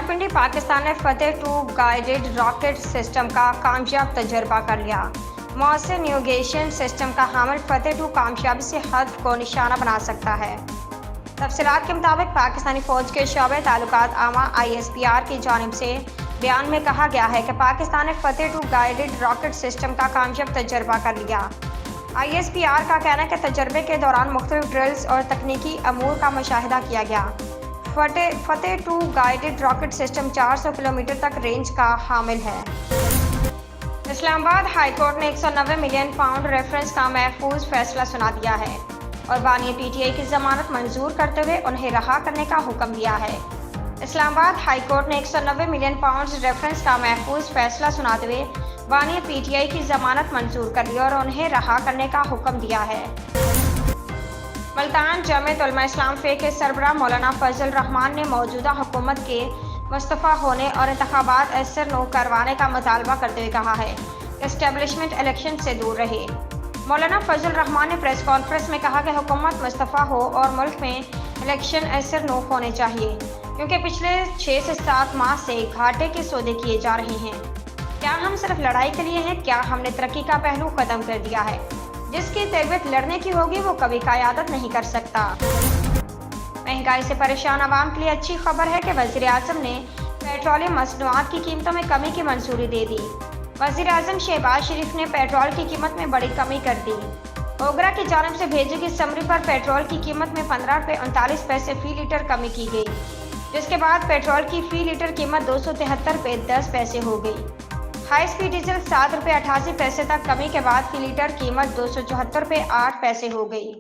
रावलपिंडी पाकिस्तान ने फतेह 2 guided rocket system का कामयाब तजर्बा कर लिया। मौसर नेविगेशन सिस्टम का हामिल फतेह 2 कामयाबी से हदफ को निशाना बना सकता है। तफसीलात के मुताबिक पाकिस्तानी फौज के शोबे ताल्लुकात आमा ISPR की जानिब से बयान में कहा गया है कि पाकिस्तान ने फतेह 2 गाइडेड रॉकेट सिस्टम का कामयाब तजर्बा कर लिया। ISPR का कहना है कि तजर्बे के दौरान मुख्तलिफ ड्रिल्स और तकनीकी अमूर का मुशाहिदा किया गया। फतेह 2 गाइडेड रॉकेट सिस्टम 400 किलोमीटर तक रेंज का हामिल है। इस्लामाबाद हाई कोर्ट ने 190 मिलियन पाउंड रेफरेंस का महफूज फैसला सुना दिया है और बानी PTI की जमानत मंजूर करते हुए उन्हें रहा करने का हुक्म दिया है। इस्लामाबाद हाई कोर्ट ने 190 मिलियन पाउंड रेफरेंस का महफूज फैसला सुनाते हुए बानी PTI की जमानत मंजूर कर ली और उन्हें रहा करने का हुक्म दिया है। मुल्तान जमीयत उलमा इस्लाम फे के सरबराह मौलाना फजल रहमान ने मौजूदा हुकूमत के मुस्तफ़ा होने और इंतखाबात असर नो करवाने का मुतालबा करते हुए कहा है कि एस्टेब्लिशमेंट इलेक्शन से दूर रहे। मौलाना फजल रहमान ने प्रेस कॉन्फ्रेंस में कहा कि हुकूमत मुस्तफ़ा हो और मुल्क में इलेक्शन असर नो होने चाहिए, क्योंकि पिछले 6 से 7 माह से घाटे के सौदे किए जा रहे हैं। क्या हम सिर्फ लड़ाई के लिए हैं? क्या हमने तरक्की का पहलू ख़त्म कर दिया है? जिसकी तरबियत लड़ने की होगी वो कभी क़यादत नहीं कर सकता। महंगाई से परेशान आवाम के लिए अच्छी खबर है कि वज़ीर-ए-आज़म ने पेट्रोलियम मसनूआत की कीमतों में कमी की मंजूरी दे दी। वज़ीर-ए-आज़म शहबाज शरीफ ने पेट्रोल की कीमत में बड़ी कमी कर दी। ओगरा की जानिब से भेजी गई समरी पर पेट्रोल की कीमत में 15 रुपये 39 पैसे फी लीटर कमी की गई, जिसके बाद पेट्रोल की फी लीटर कीमत 273 रुपये 10 पैसे हो गई। हाई स्पीड डीजल 7 रुपये 88 पैसे तक कमी के बाद फी लीटर कीमत 274 रुपये 8 पैसे हो गई।